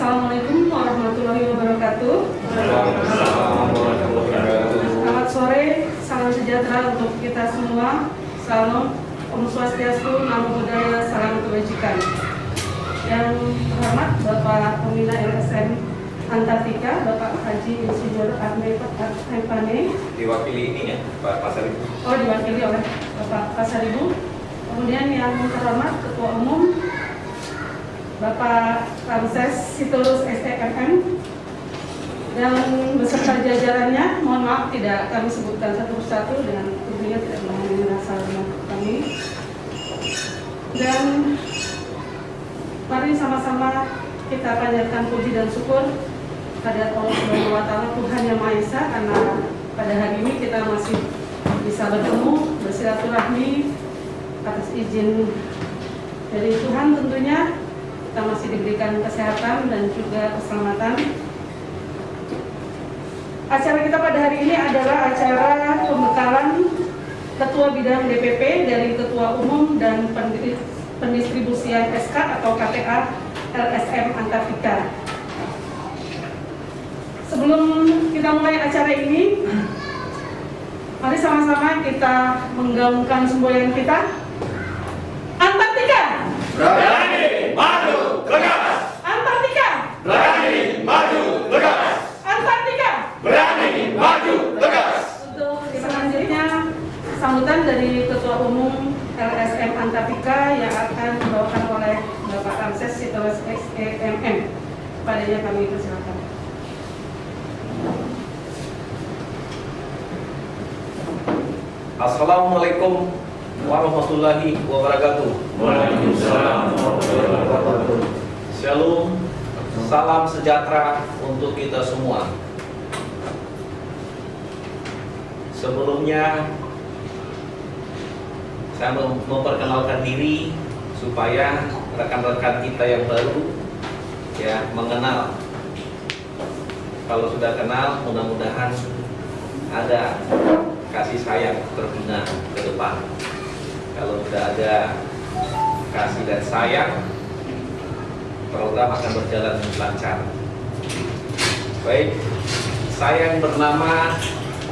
Assalamualaikum warahmatullahi wabarakatuh. Selamat sore, salam sejahtera untuk kita semua. Salam Om Swastiastu, Namo Buddhaya, salam kebajikan. Yang terhormat Bapak Pembina LSM Antartika, Bapak Haji Insinyur Ahmad Haifane. Diwakili ini ya, Pak Pasaribu. Oh, diwakili oleh Bapak Pasaribu. Kemudian yang terhormat Ketua Umum Bapak Ramses Sitorus STMM dan beserta jajarannya. Mohon maaf tidak kami sebutkan satu persatu dengan tentunya tidak mengenai rasa hormat kami. Dan mari sama-sama kita panjatkan puji dan syukur kepada Allah Subhanahu wa Ta'ala, Tuhan Yang Maha Esa, karena pada hari ini kita masih bisa bertemu, bersilaturahmi atas izin dari Tuhan tentunya. Kita masih diberikan kesehatan dan juga keselamatan. Acara kita pada hari ini adalah acara pembekalan Ketua Bidang DPP dari Ketua Umum dan Pendistribusian SK atau KTA LSM Antartika. Sebelum kita mulai acara ini, mari sama-sama kita menggaungkan semboyan kita. Antartika! Berani maju tegas. Antartika! Berani maju tegas. Antartika! Berani maju tegas. Untuk selanjutnya sambutan dari Ketua Umum LSM Antartika yang akan dibawakan oleh Bapak Ramses Sitorus STMM. Padanya kami persilakan. Assalamualaikum warahmatullahi wabarakatuh. Waalaikumsalam warahmatullahi wabarakatuh. Shalom, salam sejahtera untuk kita semua. Sebelumnya saya memperkenalkan diri supaya rekan-rekan kita yang baru ya mengenal. Kalau sudah kenal, mudah-mudahan ada kasih sayang terbina ke depan. Kalau sudah ada kasih dan sayang, program akan berjalan lancar. Baik, saya yang bernama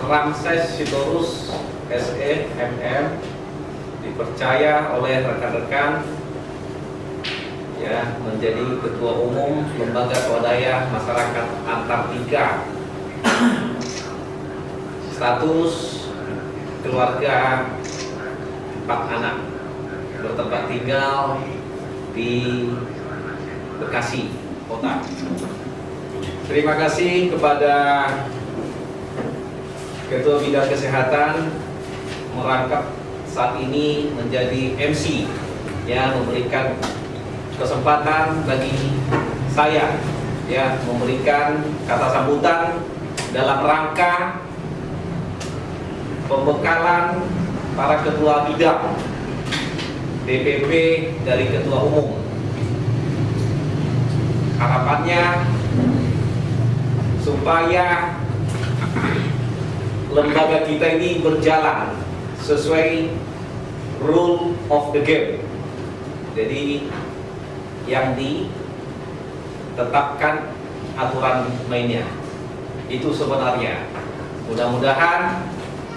Ramses Sitorus STMM, dipercaya oleh rekan-rekan ya menjadi Ketua Umum Lembaga Swadaya Masyarakat Antartika. Status keluarga 4 anak, bertempat tinggal di Bekasi Kota. Terima kasih kepada Ketua Bidang Kesehatan merangkap saat ini menjadi MC ya, memberikan kesempatan bagi saya ya, memberikan kata sambutan dalam rangka pembekalan para ketua bidang DPP dari Ketua Umum. Harapannya supaya lembaga kita ini berjalan sesuai rule of the game. Jadi yang ditetapkan aturan mainnya itu sebenarnya. Mudah-mudahan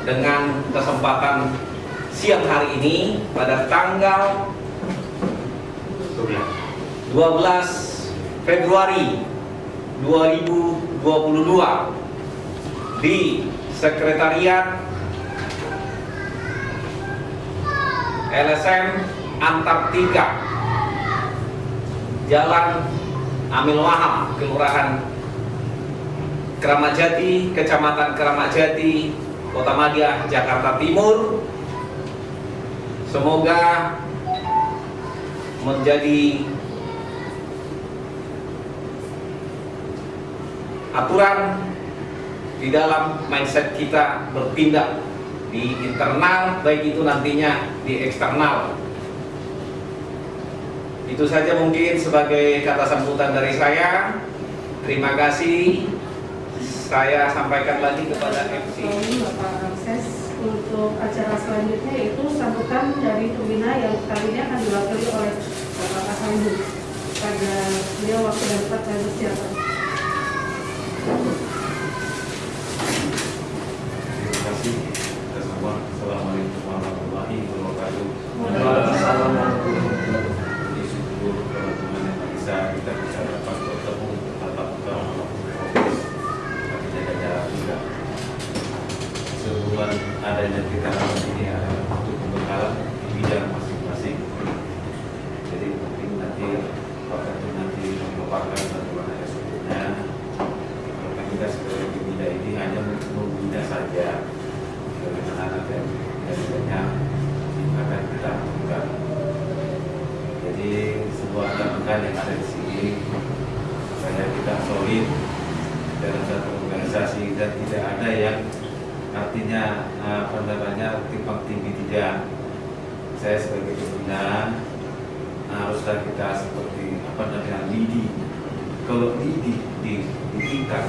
dengan kesempatan siang hari ini pada tanggal 12 Februari 2022 di Sekretariat LSM Antartika, Jalan Amil Wahab, Kelurahan Kramat Jati, Kecamatan Kramat Jati, Kota Madia, Jakarta Timur. Semoga menjadi aturan di dalam mindset kita bertindak di internal, baik itu nantinya di eksternal. Itu saja mungkin sebagai kata sambutan dari saya. Terima kasih. Saya sampaikan lagi kepada MC. Bapak Ramses, untuk acara selanjutnya yaitu sambutan dari pembina yang kali ini akan diwakili oleh Bapak Hasan pada Beliau waktu dan tempat saya bersiapkan. Terima kasih kita semua. Assalamualaikum warahmatullahi wabarakatuh. Puji syukur kepada Tuhan yang Maha Esa, kita bisa dapat bertemu tatap muka fokus tapi jaga jarak juga. Sebulan adanya kita hari ini adalah untuk pembekalan di bidang masing-masing. Jadi mungkin nanti apakah itu nanti merupakan bagaimana esoknya, karena kita sebagai pembina ini hanya membina saja. Bagaimana nanti banyak akan kita lakukan. Jadi sebuah gabungan yang ada di sini supaya kita solid dalam satu organisasi dan tidak ada yang artinya timpang tindih tidak. Saya sebagai pembina haruslah kita seperti lidi. Kalau lidi ditingkat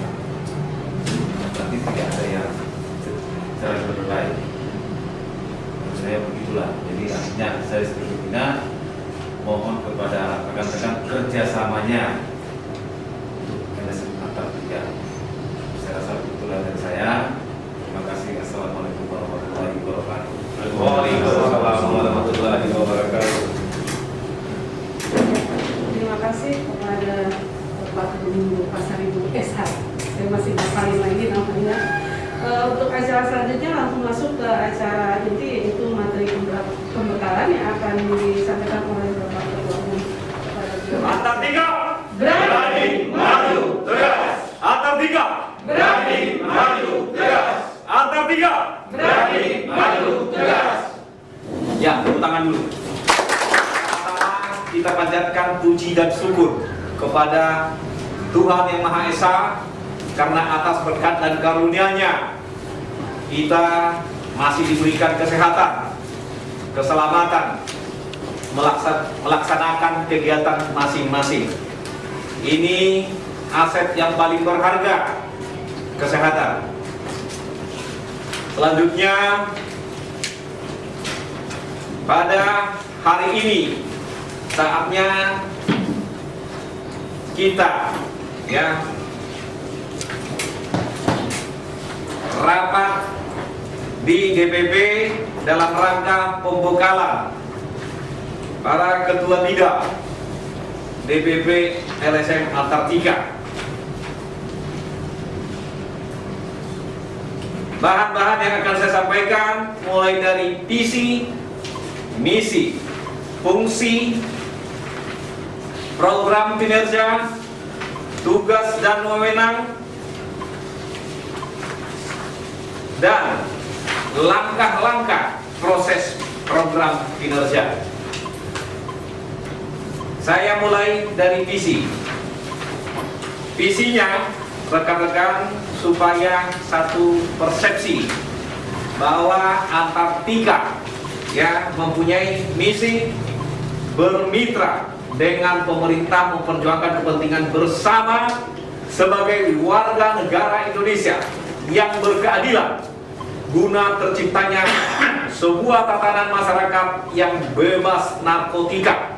berarti tidak ada yang secara berbaik. Menurut saya begitulah. Jadi artinya saya sebagai pembina mohon kepada rekan-rekan kerjasamanya untuk LSM antar tiga. Saya rasa begitulah dari saya. Terima kasih. Assalamualaikum warahmatullahi wabarakatuh. Waalaikumsalam warahmatullahi wabarakatuh. Terima kasih kepada Bapak Gubernur Pasar Ibu SH. Saya masih berpaling lagi namanya. Untuk acara selanjutnya langsung masuk ke acara inti, yaitu materi pembekalan yang akan disampaikan oleh Bapak Ketua Umum. Antar tiga, Berani maju tegas. Antar tiga, berani maju tegas. Antar tiga, berani maju tegas. Ya, tepuk tangan dulu. Pertama, kita panjatkan puji dan syukur kepada Tuhan Yang Maha Esa karena atas berkat dan karunia-Nya kita masih diberikan kesehatan, keselamatan, melaksanakan kegiatan masing-masing. Ini aset yang paling berharga, kesehatan. Selanjutnya, pada hari ini saatnya kita rapat di DPP dalam rangka pembekalan para ketua bidang DPP LSM Antartika. Bahan-bahan yang akan saya sampaikan mulai dari visi, misi, fungsi, program kinerja, tugas dan wewenang, dan langkah-langkah proses program kinerja. Saya mulai dari visi. Visinya, rekan-rekan, supaya satu persepsi bahwa Antartika mempunyai misi bermitra dengan pemerintah memperjuangkan kepentingan bersama sebagai warga negara Indonesia yang berkeadilan guna terciptanya sebuah tatanan masyarakat yang bebas narkotika,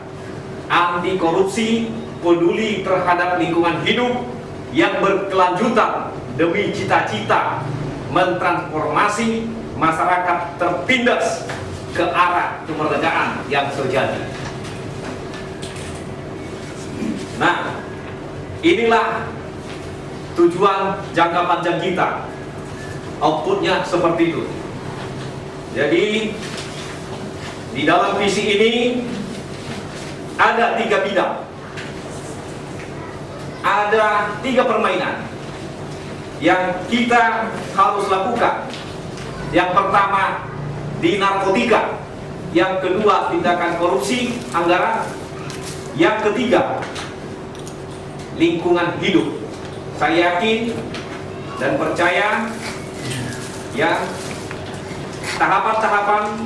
anti korupsi, peduli terhadap lingkungan hidup yang berkelanjutan demi cita-cita mentransformasi masyarakat tertindas ke arah kemerdekaan yang sejati. Nah, inilah tujuan jangka panjang kita. Outputnya seperti itu. Jadi di dalam visi ini ada 3 bidang, ada 3 permainan yang kita harus lakukan. Yang pertama di narkotika, yang kedua tindakan korupsi anggaran, yang ketiga lingkungan hidup. Saya yakin dan percaya tahapan-tahapan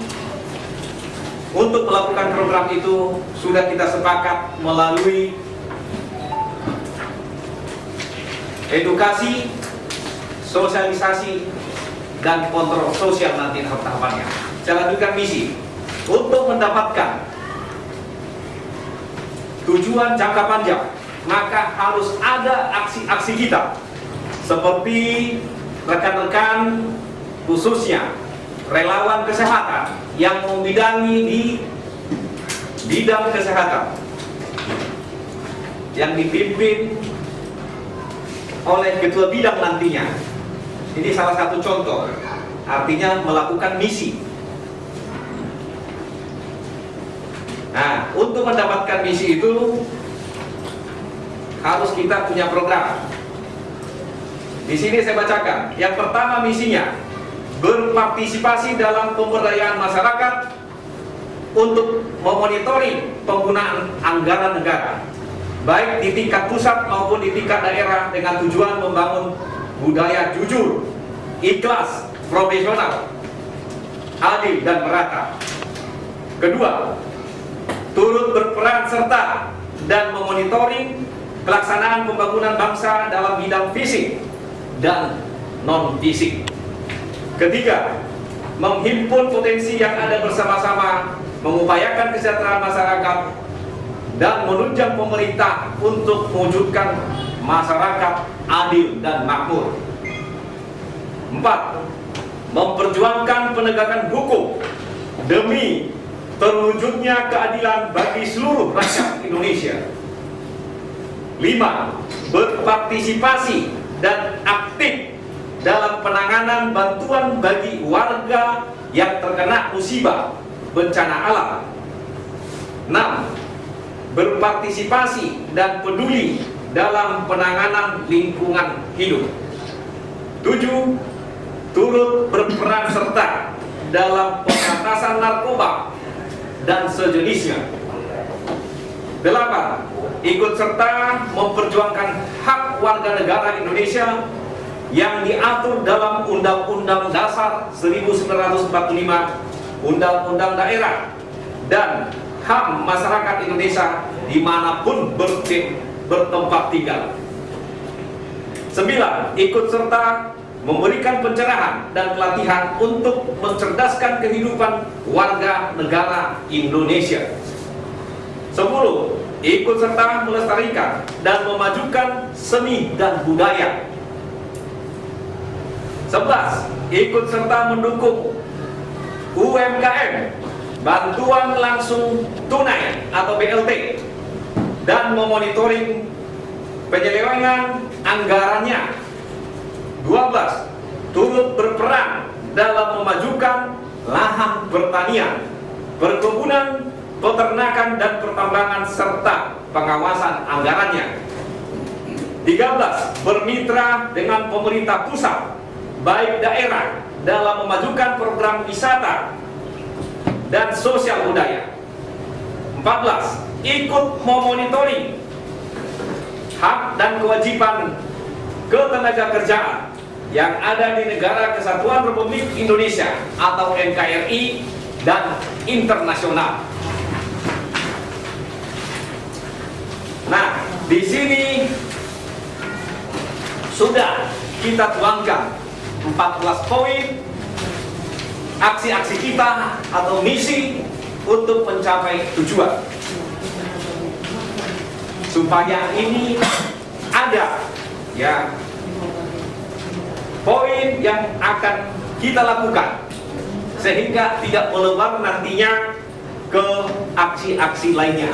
untuk melakukan program itu sudah kita sepakat melalui edukasi, sosialisasi, dan kontrol sosial nanti tahapannya. Saya lanjutkan misi untuk mendapatkan tujuan jangka panjang maka harus ada aksi-aksi kita seperti rekan-rekan khususnya relawan kesehatan yang membidangi di bidang kesehatan yang dipimpin oleh ketua bidang nantinya. Ini salah satu contoh, artinya melakukan misi. Nah, untuk mendapatkan misi itu harus kita punya program. Di sini saya bacakan. Yang pertama misinya, berpartisipasi dalam pemberdayaan masyarakat untuk memonitoring penggunaan anggaran negara, baik di tingkat pusat maupun di tingkat daerah, dengan tujuan membangun budaya jujur, ikhlas, profesional, adil dan merata. Kedua, turut berperan serta dan memonitoring pelaksanaan pembangunan bangsa dalam bidang fisik dan non-fisik. Ketiga, menghimpun potensi yang ada bersama-sama, mengupayakan kesejahteraan masyarakat dan menunjang pemerintah untuk mewujudkan masyarakat adil dan makmur. 4. Memperjuangkan penegakan hukum demi terwujudnya keadilan bagi seluruh rakyat Indonesia. 5. Berpartisipasi dan aktif dalam penanganan bantuan bagi warga yang terkena musibah bencana alam. 6. Berpartisipasi dan peduli dalam penanganan lingkungan hidup. 7. Turut berperan serta dalam pemberantasan narkoba dan sejenisnya. 8. Ikut serta memperjuangkan hak warga negara Indonesia yang diatur dalam Undang-Undang Dasar 1945, Undang-Undang Daerah, dan HAM masyarakat Indonesia dimanapun bertempat tinggal. 9. Ikut serta memberikan pencerahan dan pelatihan untuk mencerdaskan kehidupan warga negara Indonesia. 10. Ikut serta melestarikan dan memajukan seni dan budaya. 11. Ikut serta mendukung UMKM, bantuan langsung tunai atau BLT, dan memonitoring penyelewengan anggarannya. 12. Turut berperan dalam memajukan lahan pertanian, perkebunan, peternakan dan pertambangan serta pengawasan anggarannya. 13. Bermitra dengan pemerintah pusat baik daerah dalam memajukan program wisata dan sosial budaya. 14. Ikut memonitoring hak dan kewajiban ketenagakerjaan yang ada di Negara Kesatuan Republik Indonesia atau NKRI dan internasional. Nah, di sini sudah kita tuangkan 14 poin aksi-aksi kita atau misi untuk mencapai tujuan, supaya ini ada ya poin yang akan kita lakukan sehingga tidak melebar nantinya ke aksi-aksi lainnya.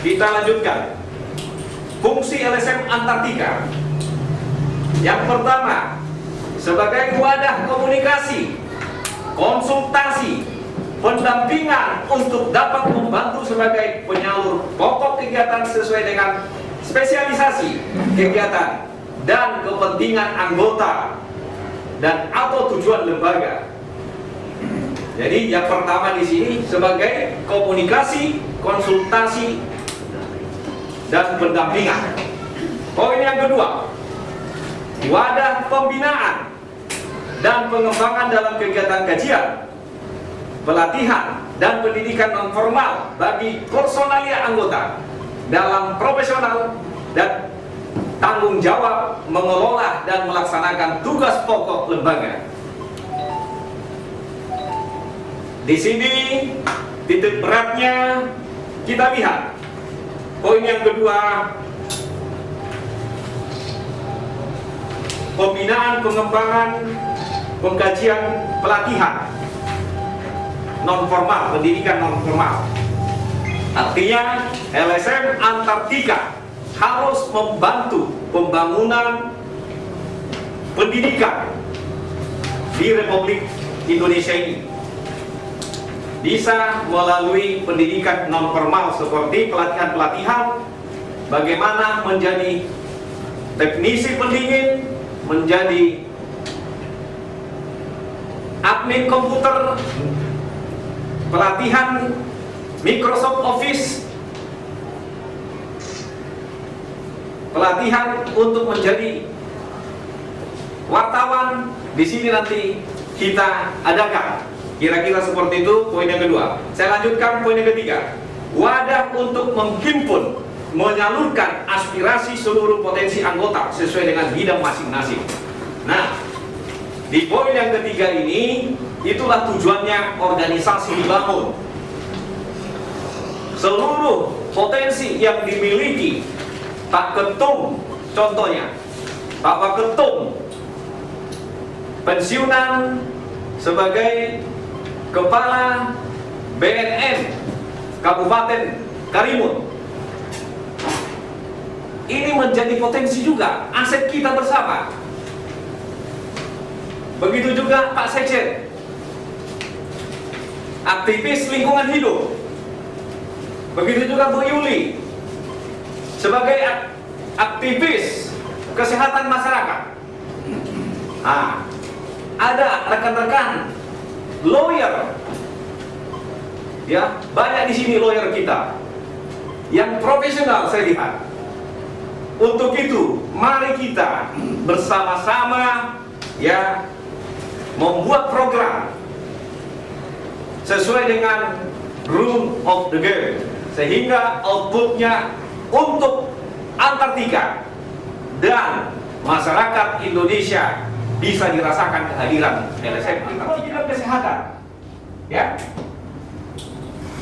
Kita lanjutkan. Fungsi LSM Antartika. Yang pertama, sebagai wadah komunikasi, konsultasi, pendampingan untuk dapat membantu sebagai penyalur pokok kegiatan sesuai dengan spesialisasi kegiatan dan kepentingan anggota dan atau tujuan lembaga. Jadi yang pertama di sini sebagai komunikasi, konsultasi, dan pendampingan. Poin yang kedua, wadah pembinaan dan pengembangan dalam kegiatan kajian, pelatihan, dan pendidikan non formal bagi personalia anggota dalam profesional dan tanggung jawab mengelola dan melaksanakan tugas pokok lembaga. Di sini titik beratnya kita lihat Poin yang kedua, pembinaan, pengembangan, pengkajian, pelatihan non formal, pendidikan non formal. Artinya LSM Antartika harus membantu pembangunan pendidikan di Republik Indonesia ini, bisa melalui pendidikan non formal seperti pelatihan-pelatihan bagaimana menjadi teknisi pendingin, menjadi admin komputer, pelatihan Microsoft Office, pelatihan untuk menjadi wartawan. Di sini nanti kita adakan. Kira-kira seperti itu poin yang kedua. Saya lanjutkan poin yang ketiga. Wadah untuk menghimpun, menyalurkan aspirasi seluruh potensi anggota sesuai dengan bidang masing-masing. Nah, di poin yang ketiga ini, itulah tujuannya organisasi dibangun. Seluruh potensi yang dimiliki Pak Ketum, contohnya Pak Ketum pensiunan sebagai Kepala BNN Kabupaten Karimun, ini menjadi potensi juga, aset kita bersama. Begitu juga Pak Sekjen, aktivis lingkungan hidup. Begitu juga Bu Yuli sebagai aktivis kesehatan masyarakat. Nah, ada rekan-rekan lawyer, ya, banyak di sini lawyer kita yang profesional saya lihat. Untuk itu, mari kita bersama-sama, ya, membuat program sesuai dengan rule of the game, sehingga outputnya untuk Antartika dan masyarakat Indonesia bisa dirasakan kehadiran LSM Antartika. Bidang kesehatan, ya,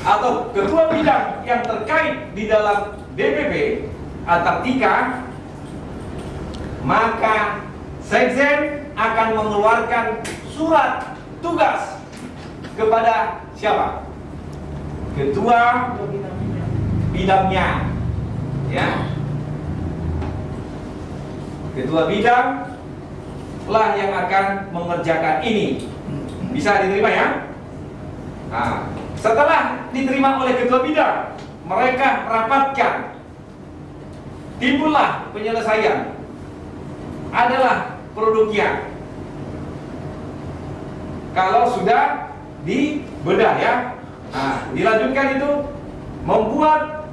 atau ketua bidang yang terkait di dalam DPP Antartika, maka Sekjen akan mengeluarkan surat tugas kepada siapa? Ketua bidangnya, ya. Ketua bidang lah yang akan mengerjakan ini. Bisa diterima, ya? Nah, setelah diterima oleh ketua bidang, mereka rapatkan, timbullah penyelesaian, adalah produknya. Kalau sudah dibedah, ya, nah, dilanjutkan itu membuat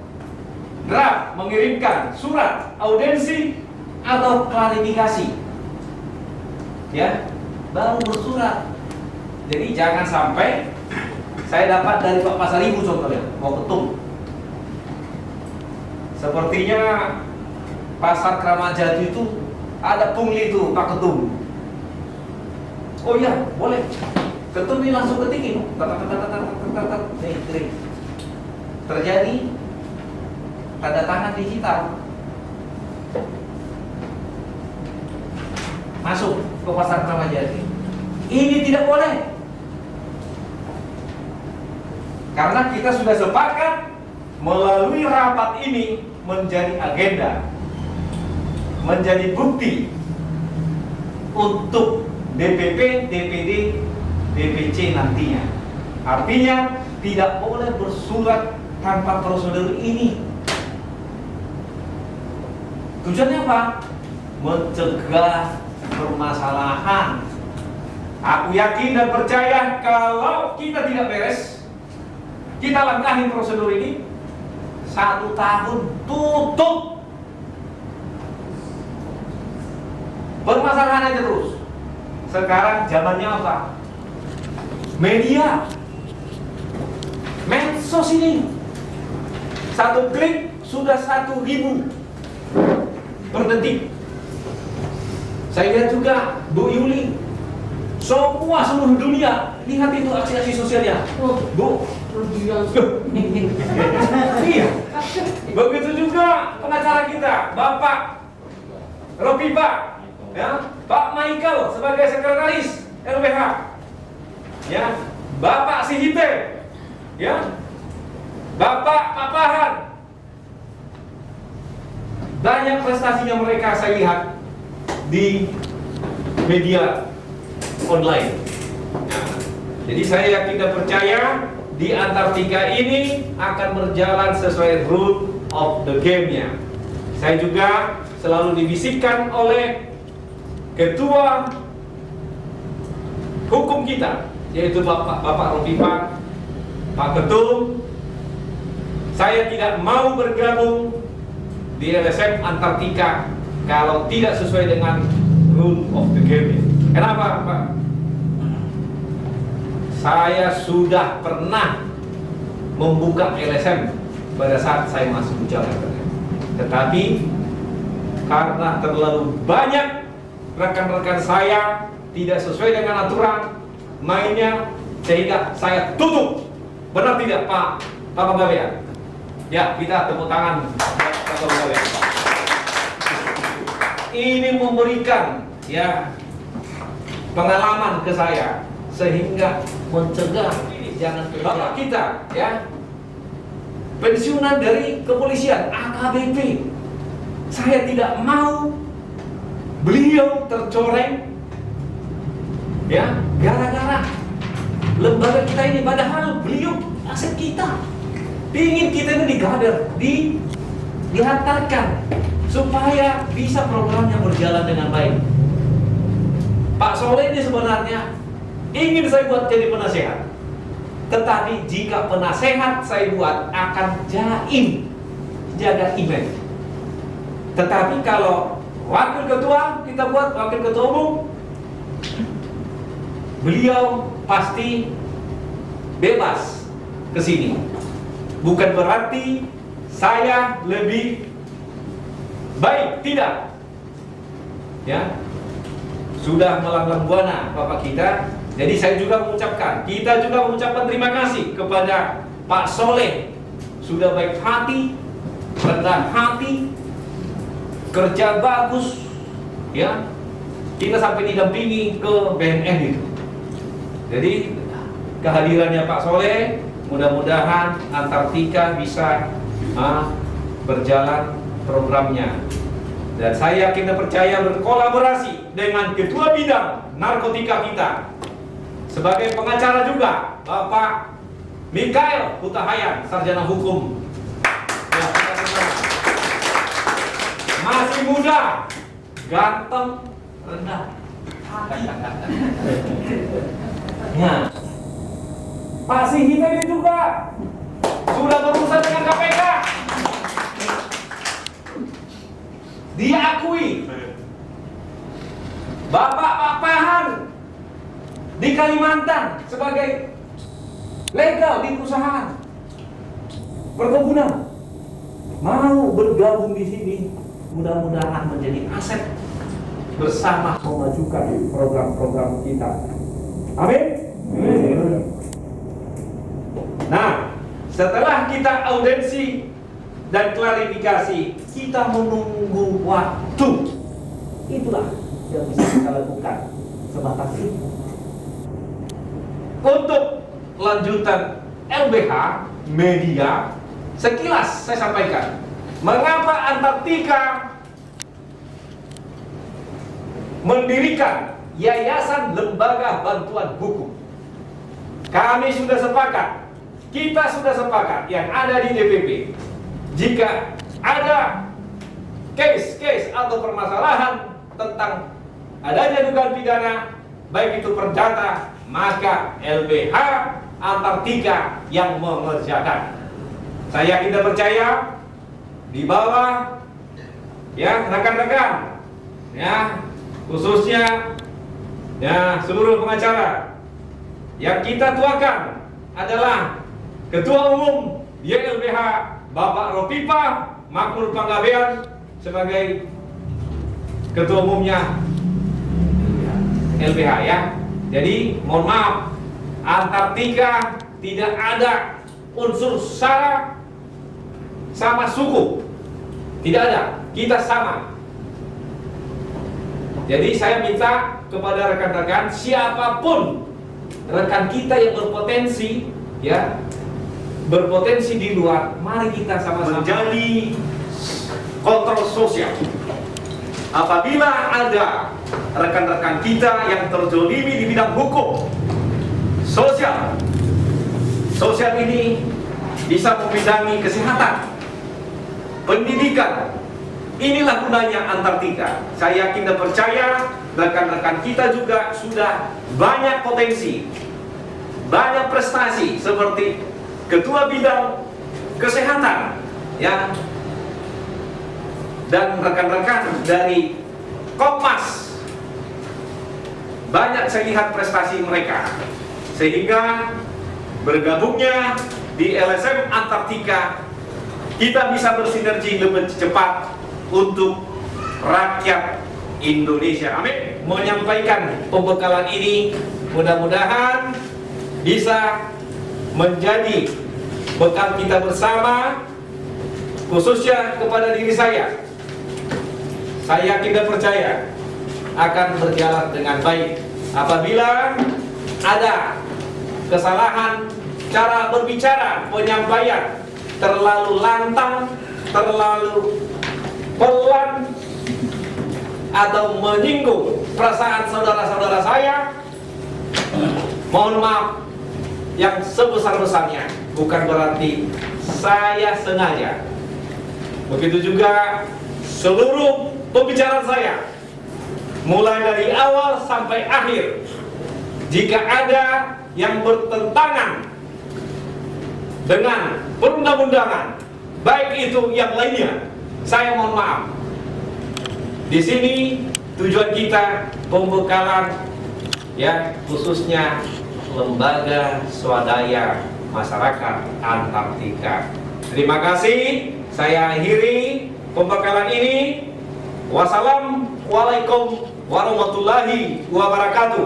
draft, mengirimkan surat audensi atau klarifikasi, ya, baru bersurat. Jadi jangan sampai saya dapat dari Pak Pasaribu contohnya, mau ketum, sepertinya pasar Kramat Jati itu ada pungli itu Pak Ketum. Oh iya, boleh. Ketum ini langsung ketikin, terjadi tanda tangan digital, masuk ke pasar Kramat Jati. Ini tidak boleh, karena kita sudah sepakat melalui rapat ini menjadi agenda, menjadi bukti untuk DPP, DPD, DPC nantinya. Artinya tidak boleh bersurat tanpa prosedur ini. Tujuannya apa? Mencegah permasalahan. Aku yakin dan percaya kalau kita tidak beres, kita langkahin prosedur ini, 1 tahun tutup. Permasalahan aja terus. Sekarang zamannya apa? Media, medsos ini, 1 klik sudah 1.000 per detik. Saya lihat juga Bu Yuli, seluruh dunia lihat itu aksi-aksi sosialnya. Bu, iya. Begitu juga pengacara kita, Bapak Ropipa, ya, Pak Michael sebagai sekretaris LBH, ya, Bapak Sihite, ya, Bapak Papahan. Banyak prestasinya mereka saya lihat di media online. Nah, jadi saya yakin dan percaya di Antartika ini akan berjalan sesuai rule of the game-nya. Saya juga selalu dibisikkan oleh ketua hukum kita, yaitu Bapak Ropipa, Pak Ketum, saya tidak mau bergabung di LSM Antartika kalau tidak sesuai dengan rule of the game. Kenapa, Pak? Saya sudah pernah membuka LSM pada saat saya masih bujalatan. Tetapi karena terlalu banyak rekan-rekan saya tidak sesuai dengan aturan mainnya, sehingga saya tutup. Benar tidak, Pak Panggabean? Ya, kita tepuk tangan buat Pak Panggabean. Ini memberikan, ya, pengalaman ke saya sehingga mencegah jangan Bapak kita, ya, pensiunan dari kepolisian AKBP. Saya tidak mau beliau tercoreng, ya, gara-gara lembaga kita ini, padahal beliau aset kita. Ingin kita ini digader, dihantarkan supaya bisa programnya berjalan dengan baik. Pak Soleh ini sebenarnya ingin saya buat jadi penasehat, tetapi jika penasehat saya buat akan jaim, jaga image. Tetapi kalau wakil ketua kita buat wakil ketua umum, beliau pasti bebas ke sini. Bukan berarti saya lebih baik, tidak. Ya, sudah melanglang buana Bapak kita. Jadi saya juga mengucapkan, kita juga mengucapkan terima kasih kepada Pak Soleh, sudah baik hati, rendah hati, kerja bagus, ya. Kita sampai didampingi ke BNN itu. Jadi kehadirannya Pak Soleh, mudah-mudahan Antartika bisa berjalan programnya. Dan saya yakin dan percaya berkolaborasi dengan ketua bidang narkotika kita. Sebagai pengacara juga, Bapak Mikael Hutahayan, sarjana hukum. Ya, masih muda, ganteng, rendah hati. Nah, Pak Sihite ini juga sudah berurusan dengan KPK. Diakui. Bapak Papahan di Kalimantan sebagai legal di perusahaan perkebunan mau bergabung di sini, mudah-mudahan menjadi aset bersama memajukan program-program kita. Amin. Nah, setelah kita audensi dan klarifikasi, kita menunggu waktu. Itulah yang bisa kita lakukan sebatas itu. Untuk lanjutan LBH media, sekilas saya sampaikan mengapa Antartika mendirikan Yayasan Lembaga Bantuan Hukum. Kami sudah sepakat, kita sudah sepakat yang ada di DPP, jika ada case atau permasalahan tentang adanya dugaan pidana, baik itu perdata, maka LBH Antartika yang mengerjakan. Saya kita percaya di bawah, ya, rekan-rekan, ya, khususnya, ya, seluruh pengacara yang kita tuakan adalah Ketua Umum YLBH Bapak Ropipa Makmur Panggabean sebagai Ketua Umumnya LBH, ya. Jadi mohon maaf, Antartika tidak ada unsur sara sama suku. Tidak ada, kita sama. Jadi saya minta kepada rekan-rekan, siapapun rekan kita yang berpotensi, ya, berpotensi di luar, mari kita sama-sama menjadi kontrol sosial. Apabila ada rekan-rekan kita yang terzolimi di bidang hukum, sosial ini bisa membidangi kesehatan, pendidikan. Inilah gunanya Antartika. Saya yakin dan percaya rekan-rekan kita juga sudah banyak potensi, banyak prestasi seperti ketua bidang kesehatan, ya, dan rekan-rekan dari Kompas. Banyak saya lihat prestasi mereka, sehingga bergabungnya di LSM Antartika kita bisa bersinergi lebih cepat untuk rakyat Indonesia. Amin. menyampaikan pembekalan ini, mudah-mudahan bisa menjadi bekal kita bersama, khususnya kepada diri saya. Saya yakin dan percaya akan berjalan dengan baik. Apabila ada kesalahan cara berbicara, penyampaian terlalu lantang, terlalu pelan, atau menyinggung perasaan saudara-saudara saya, mohon maaf yang sebesar-besarnya. Bukan berarti saya sengaja. Begitu juga seluruh pembicaraan saya, mulai dari awal sampai akhir, jika ada yang bertentangan dengan perundang-undangan, baik itu yang lainnya, saya mohon maaf. Di sini tujuan kita pembekalan, ya, khususnya lembaga swadaya masyarakat Antartika. Terima kasih. Saya akhiri pembekalan ini. Wassalamualaikum warahmatullahi wabarakatuh.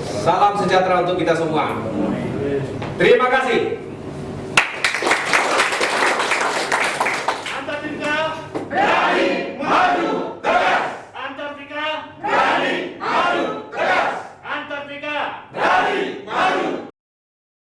Salam sejahtera untuk kita semua. Terima kasih.